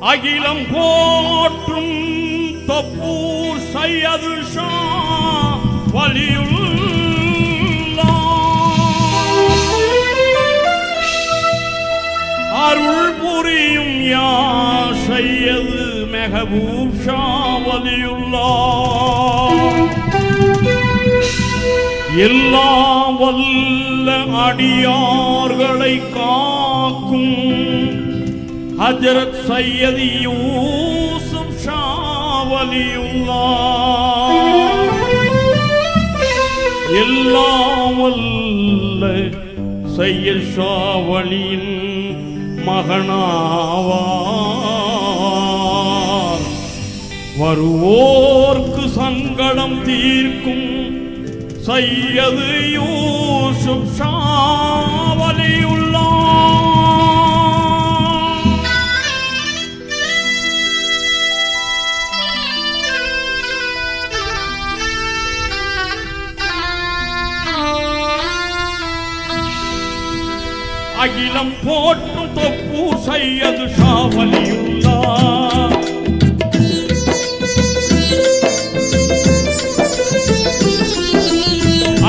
அகிலம் போற்றும் தொப்பூர் சையது ஷா வலியுல்லாஹ் அருள் புரியும் யா சையது மெஹபூப் ஷா வலியுல்லாஹ் எல்லாம் வல்ல அடியார்களை காக்கும் ஹஜ்ரத் சையது யூசுப் ஷா வலியுல்லாஹ் எல்லாம் வல்ல சையத் ஷா வலியின் மகனாவார் வருவோர்க்கு சங்கடம் தீர்க்கும் சையது யூசுப் ஷா வலியுல்லாஹ் அகிலம் போற்றும் தொப்பூர் சையது ஷா வலியுல்லாஹ்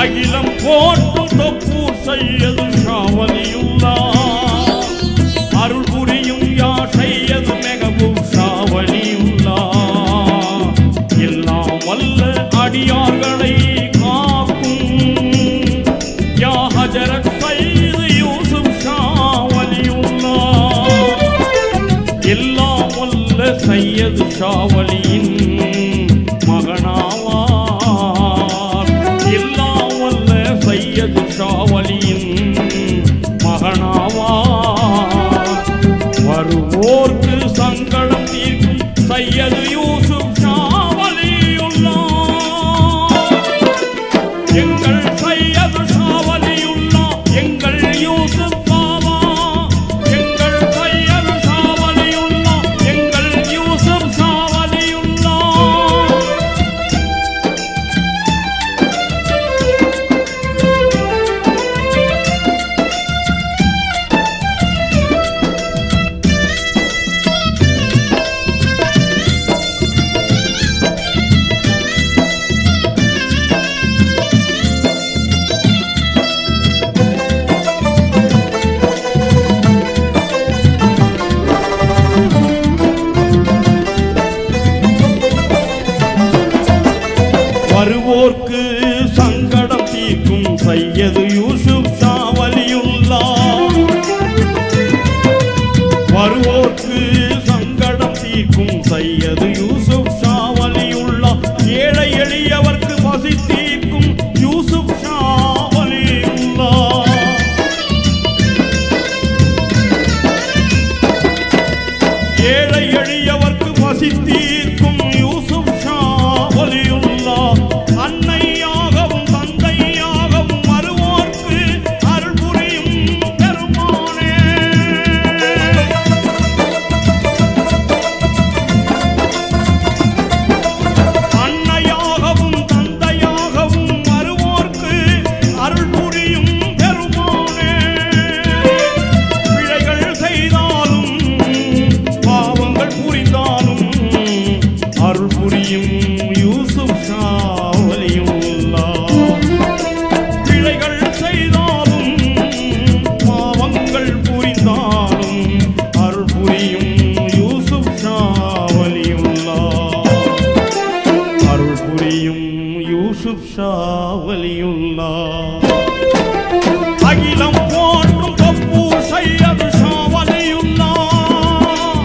அகிலம் போற்றும் தொப்பூர் சையது ஷா வலியுல்லாஹ் அருள் புரியும் யா சையது மெஹபூப் ஷா வலியுல்லாஹ் எல்லாம் வல்ல அடியார்களை காக்கும் யா ஹஜரத் சையது யூசுப் ஷா வலியுல்லாஹ் எல்லாம் வல்ல சையது ஷா வலியின் மகனாவார் எல்லாம் வல்ல சையது ஷா வலியின் மகனாவார் வருவோர்க்கு சங்கடம் தீர்க்கும் சையது யூசுப் ஷா வலியுல்லாஹ் எங்கள் சையது ஷா வலியுல்லாஹ் எங்கள் யூசுப் பாவா எங்கள் சையது ஷா வலியுல்லாஹ் எங்கள் யூசுப் ஷா வலியுல்லாஹ் வருவோர்க்கு சங்கடம் தீர்க்கும் சையது யூசுப் ஷா வலியுல்லாஹ் வருவோர்க்கு சங்கடம் தீர்க்கும் சையது யூசுப் ஷா வலியுல்லாஹ் ஏழை எளியவர்க்கு பசி தீர்க்கும் யூசுப் ஷா வலியுல்லாஹ் ஏழை எளியவர்க்கு பசி தீர்க்கும் யூசுப் ஷா வலியுல்லாஹ் அன்னையாகவும் தந்தையாகவும் வருவோர்க்கு அருள் புரியும் பெருமானே அன்னையாகவும் தந்தையாகவும் வருவோர்க்கு அருள் புரியும் பெருமானே பிழைகள் செய்தாலும் பாவங்கள் புரிந்தாலும் அருள் புரியும் யூசுப் ஷா வலியுல்லாஹ் பிழைகள் செய்தாலும் பாவங்கள் புரிந்தாலும் அருள் புரியும் யூசுப் ஷா வலியுல்லாஹ் அருள் புரியும் யூசுப் ஷா வலியுல்லாஹ் அகிலம் போற்றும் தொப்பூர் சையது ஷா வலியுல்லாஹ்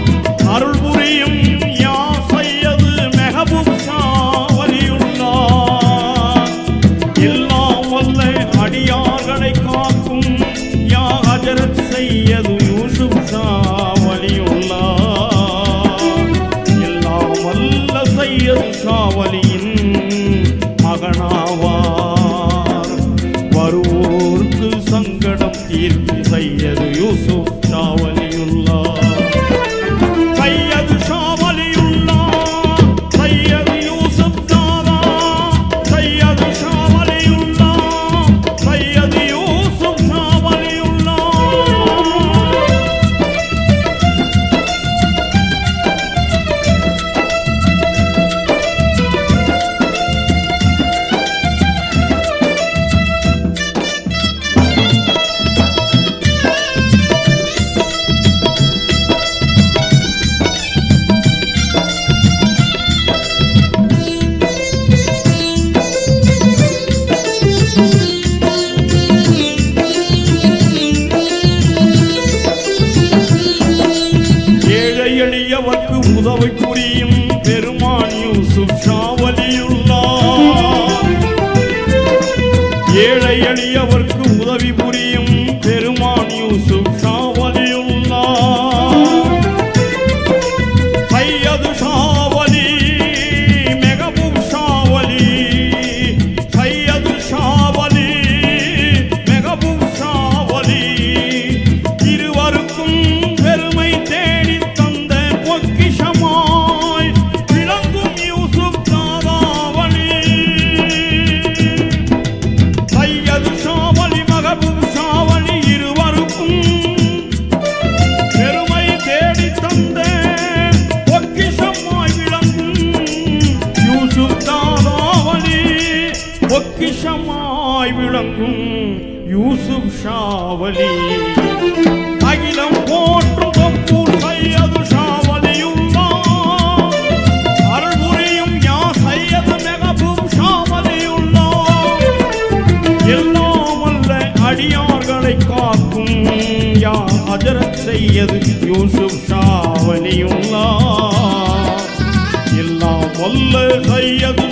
அருள் புரியும் யா சையது மெஹபூப் ஷா வலியுல்லாஹ் எல்லாம் வல்ல அடியார்களை காக்கும் யா ஹஜரத் சையது யூசுப் ஷா வலியுல்லாஹ் எல்லாம் வல்ல சையது ஷா வலியின் மகனாவார் எளியவர்க்கு உதவி புரியும் பெருமான் யூசுப் ஷா வலியுல்லாஹ். ஏழை எளியவர்க்கு உதவி புரியும் பெருமான் யூசுப் ஷா வலியுல்லாஹ். சையது ஷா வலி மெஹபூப் ஷா வலி, சையது ஷா வலி மெஹபூப் ஷா வலி, இருவருக்கும் பெருமை தேடி தந்த பொக்கிஷமாய் விளங்கும் யூசுப் தாதா வலி. சையது ஷா வலி மெஹபூப் ஷா வலி, இருவருக்கும் பெருமை தேடி தந்த பொக்கிஷமாய் விளங்கும் யூசுப் தாதா வலி, பொக்கிஷமாய் விளங்கும் யூசுப் ஷா வலி. அகிலம் போற்றும் தொப்பூர் சையது ஷா வலியுல்லாஹ், அருள் புரியும் யா சையது மெஹபூப் ஷா வலியுல்லாஹ். எல்லாம் வல்ல அடியார்களை காக்கும் யா ஹஜ்ரத் சையது யூசுப் ஷா வலியுல்லாஹ். எல்லாம் வல்ல சையது